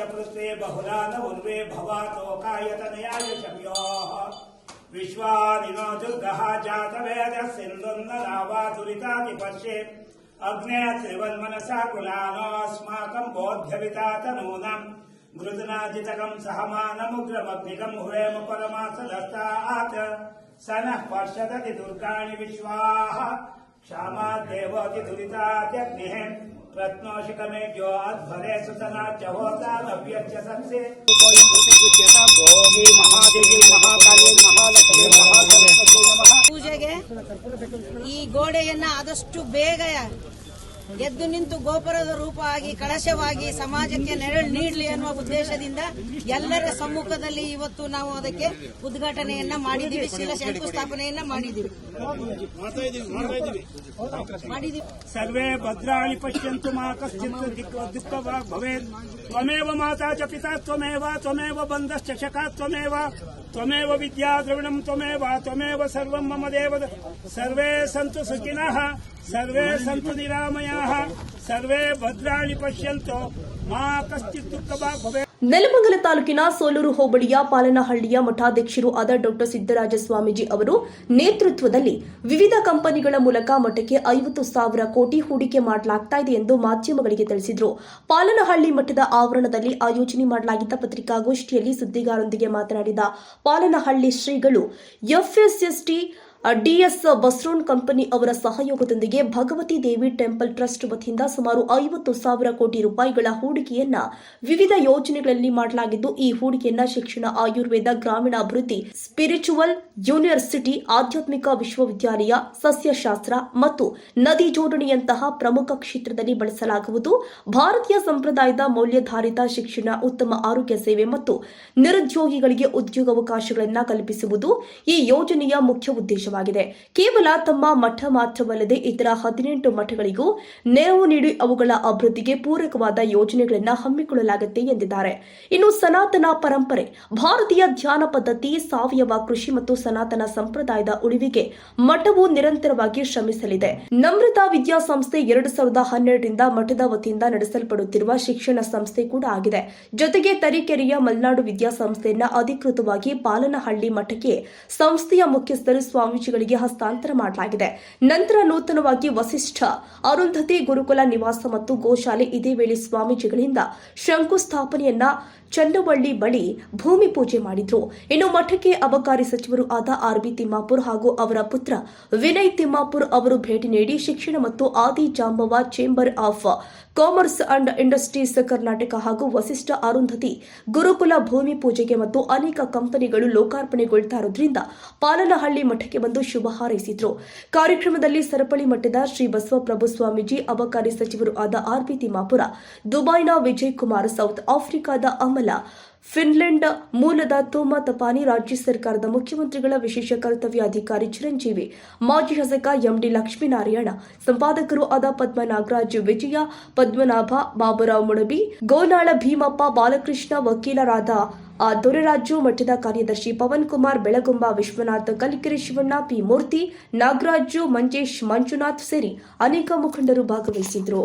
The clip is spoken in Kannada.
अस्य पृथ्वे बहुला न उर्वे भवातोकायतनयाय शम्योः विश्वानिनो दुर्गः जातवेदः सिन्धुन्नरावा दुरितादिपश्ये अग्ने त्रिवन्मनसा कुलानोऽस्माकं बोध्यविता तनूनम् मृदुनाजितकं सहमानमुग्रमग्निकं हुवेम परमासदस्तात् स नः पर्षदति दुर्गाणि विश्वाः क्षामाद्देवोऽति दुरिताद्यग्निः प्रत्नोषिकमेज्यो अध्वरे सुतनाच्च होता नव्यच्च संसे ಪೂಜೆಗೆ ಈ ಗೋಡೆಯನ್ನ ಆದಷ್ಟು ಬೇಗ ಎದ್ದು ನಿಂತು ಗೋಪುರದ ರೂಪ ಆಗಿ ಕಳಶವಾಗಿ ಸಮಾಜಕ್ಕೆ ನೆರಳು ನೀಡಲಿ ಅನ್ನುವ ಉದ್ದೇಶದಿಂದ ಎಲ್ಲರ ಸಮ್ಮುಖದಲ್ಲಿ ಇವತ್ತು ನಾವು ಅದಕ್ಕೆ ಉದ್ಘಾಟನೆಯನ್ನ ಮಾಡಿದ್ದೀವಿ, ಶಂಕುಸ್ಥಾಪನೆಯನ್ನ ಮಾಡಿದ್ದೀವಿ. ಸರ್ವೇ ಭದ್ರಾಣಿ ಪಶ್ಯಂತು ಮಾ ಕಶ್ಚಿತ್ ದುಃಖವಾಗ್ ಭವೇತ್. ತ್ವಮೇವ ಮಾತಾ ಚ ಪಿತಾ ತ್ವಮೇವ ಬಂಧಶ್ಚ ಶಖಾ ತ್ವಮೇವ ವಿದ್ಯಾ ದ್ರವಿಣಂ ತ್ವಮೇವ ಸರ್ವಂ ಮಮ ದೇವ. ಸರ್ವೇ ಸಂತು ಸುಖಿನಃ ಸರ್ವೇ ಸಂತು ನಿರಾಮಯಾಃ ಸರ್ವೇ ಭದ್ರಾಣಿ ಪಶ್ಯಂತು ಮಾ ಕಶ್ಚಿತ್ ದುಃಖವಾಗ್ ಭವೇತ್. ನೆಲಮಂಗಲ ತಾಲೂಕಿನ ಸೋಲೂರು ಹೋಬಳಿಯ ಪಾಲನಹಳ್ಳಿಯ ಮಠಾಧ್ಯಕ್ಷರು ಆದ ಡಾ ಸಿದ್ದರಾಜ ಸ್ವಾಮೀಜಿ ಅವರು ನೇತೃತ್ವದಲ್ಲಿ ವಿವಿಧ ಕಂಪನಿಗಳ ಮೂಲಕ ಮಠಕ್ಕೆ 50,000 ಕೋಟಿ ಹೂಡಿಕೆ ಮಾಡಲಾಗುತ್ತಿದೆ ಎಂದು ಮಾಧ್ಯಮಗಳಿಗೆ ತಿಳಿಸಿದರು. ಪಾಲನಹಳ್ಳಿ ಮಠದ ಆವರಣದಲ್ಲಿ ಆಯೋಜನೆ ಮಾಡಲಾಗಿದ್ದ ಪತ್ರಿಕಾಗೋಷ್ಠಿಯಲ್ಲಿ ಸುದ್ದಿಗಾರರೊಂದಿಗೆ ಮಾತನಾಡಿದ ಪಾಲನಹಳ್ಳಿ ಶ್ರೀಗಳು ಎಫ್ಎಸ್ಎಸ್ಟಿ ಡಿಎಸ್ ಬಸ್ರೋನ್ ಕಂಪನಿ ಅವರ ಸಹಯೋಗದೊಂದಿಗೆ ಭಗವತಿ ದೇವಿ ಟೆಂಪಲ್ ಟ್ರಸ್ಟ್ ವತಿಯಿಂದ ಸುಮಾರು 50,000 ಕೋಟಿ ರೂಪಾಯಿಗಳ ಹೂಡಿಕೆಯನ್ನ ವಿವಿಧ ಯೋಜನೆಗಳಲ್ಲಿ ಮಾಡಲಾಗಿದ್ದು, ಈ ಹೂಡಿಕೆಯನ್ನ ಶಿಕ್ಷಣ, ಆಯುರ್ವೇದ, ಗ್ರಾಮೀಣಾಭಿವೃದ್ಧಿ, ಸ್ಪಿರಿಚುವಲ್ ಯೂನಿವರ್ಸಿಟಿ, ಆಧ್ಯಾತ್ಮಿಕ ವಿಶ್ವವಿದ್ಯಾಲಯ, ಸಸ್ಯಶಾಸ್ತ್ರ ಮತ್ತು ನದಿ ಜೋಡಣೆಯಂತಹ ಪ್ರಮುಖ ಕ್ಷೇತ್ರದಲ್ಲಿ ಬಳಸಲಾಗುವುದು. ಭಾರತೀಯ ಸಂಪ್ರದಾಯದ ಮೌಲ್ಯಾಧಾರಿತ ಶಿಕ್ಷಣ, ಉತ್ತಮ ಆರೋಗ್ಯ ಸೇವೆ ಮತ್ತು ನಿರುದ್ಯೋಗಿಗಳಿಗೆ ಉದ್ಯೋಗಾವಕಾಶಗಳನ್ನು ಕಲ್ಪಿಸುವುದು ಈ ಯೋಜನೆಯ ಮುಖ್ಯ ಉದ್ದೇಶ. ಕೇವಲ ತಮ್ಮ ಮಠ ಮಾತ್ರವಲ್ಲದೆ ಇತರ 18 ಮಠಗಳಿಗೂ ನೆರವು ನೀಡಿ ಅವುಗಳ ಅಭಿವೃದ್ಧಿಗೆ ಪೂರಕವಾದ ಯೋಜನೆಗಳನ್ನು ಹಮ್ಮಿಕೊಳ್ಳಲಾಗುತ್ತೆ ಎಂದಿದ್ದಾರೆ. ಇನ್ನು ಸನಾತನ ಪರಂಪರೆ, ಭಾರತೀಯ ಧ್ಯಾನ ಪದ್ಧತಿ, ಸಾವಯವ ಕೃಷಿ ಮತ್ತು ಸನಾತನ ಸಂಪ್ರದಾಯದ ಉಳಿವಿಗೆ ಮಠವು ನಿರಂತರವಾಗಿ ಶ್ರಮಿಸಲಿದೆ. ನಮ್ರತಾ ವಿದ್ಯಾಸಂಸ್ಥೆ 2012ರಿಂದ ಮಠದ ವತಿಯಿಂದ ನಡೆಸಲ್ಪಡುತ್ತಿರುವ ಶಿಕ್ಷಣ ಸಂಸ್ಥೆ ಕೂಡ ಆಗಿದೆ. ಜೊತೆಗೆ ತರೀಕೆರೆಯ ಮಲೆನಾಡು ವಿದ್ಯಾಸಂಸ್ಥೆಯನ್ನ ಅಧಿಕೃತವಾಗಿ ಪಾಲನಹಳ್ಳಿ ಮಠಕ್ಕೆ ಸಂಸ್ಥೆಯ ಮುಖ್ಯಸ್ಥರು ಸ್ವಾಮೀಜಿಗಳಿಗೆ ಹಸ್ತಾಂತರ ಮಾಡಲಾಗಿದೆ. ನಂತರ ನೂತನವಾಗಿ ವಸಿಷ್ಠ, ಅರುಂಧತಿ ಗುರುಕುಲ ನಿವಾಸ ಮತ್ತು ಗೋಶಾಲೆ ಇದೇ ವೇಳೆ ಸ್ವಾಮೀಜಿಗಳಿಂದ ಶಂಕುಸ್ಥಾಪನೆಯನ್ನ ಚಂಡವಳ್ಳಿ ಬಳಿ ಭೂಮಿ ಪೂಜೆ ಮಾಡಿದ್ರು. ಇನ್ನು ಮಠಕ್ಕೆ ಅಬಕಾರಿ ಸಚಿವರು ಆದ ಆರ್.ಬಿ. ತಿಮ್ಮಾಪುರ್ ಹಾಗೂ ಅವರ ಪುತ್ರ ವಿನಯ್ ತಿಮ್ಮಾಪುರ್ ಅವರು ಭೇಟಿ ನೀಡಿ ಶಿಕ್ಷಣ ಮತ್ತು Adi Jambava chamber of commerce and industries Karnataka ಹಾಗೂ ವಸಿಷ್ಠ ಅರುಂಧತಿ ಗುರುಕುಲ ಭೂಮಿ ಪೂಜೆಗೆ ಮತ್ತು ಅನೇಕ ಕಂಪನಿಗಳು ಲೋಕಾರ್ಪಣೆಗೊಳ್ತಾ ಇರೋದ್ರಿಂದ ಪಾಲನಹಳ್ಳಿ ಮಠಕ್ಕೆ ಬಂದು ಶುಭ ಹಾರೈಸಿದ್ರು. ಕಾರ್ಯಕ್ರಮದಲ್ಲಿ ಸರಪಳಿ ಮಠದ ಶ್ರೀ ಬಸವಪ್ರಭು ಸ್ವಾಮೀಜಿ, ಅಬಕಾರಿ ಸಚಿವರು ಆದ ಆರ್.ಬಿ. ತಿಮ್ಮಾಪುರ, ದುಬೈನ ವಿಜಯ್ ಕುಮಾರ್, ಸೌತ್ ಆಫ್ರಿಕಾದ ಅಮಲ, ಫಿನ್ಲೆಂಡ್ ಮೂಲದ ತೋಮಾ ತಪಾನಿ, ರಾಜ್ಯ ಸರ್ಕಾರದ ಮುಖ್ಯಮಂತ್ರಿಗಳ ವಿಶೇಷ ಕರ್ತವ್ಯ ಅಧಿಕಾರಿ ಚಿರಂಜೀವಿ, ಮಾಜಿ ಶಾಸಕ ಎಂಡಿ ಲಕ್ಷ್ಮೀನಾರಾಯಣ, ಸಂಪಾದಕರು ಆದ ಪದ್ಮ ನಾಗರಾಜ್, ವಿಜಯ ಪದ್ಮನಾಭ, ಬಾಬುರಾವ್ ಮುಡಬಿ, ಗೋನಾಳ ಭೀಮಪ್ಪ, ಬಾಲಕೃಷ್ಣ, ವಕೀಲರಾದ ದೊರೆರಾಜು, ಮಠದ ಕಾರ್ಯದರ್ಶಿ ಪವನ್ ಕುಮಾರ್, ಬೆಳಗುಂಬ ವಿಶ್ವನಾಥ್, ಕಲಿಕೆರೆ ಶಿವಣ್ಣ, ಪಿ ಮೂರ್ತಿ, ನಾಗರಾಜು, ಮಂಜೇಶ್, ಮಂಜುನಾಥ್ ಸೇರಿ ಅನೇಕ ಮುಖಂಡರು ಭಾಗವಹಿಸಿದ್ರು.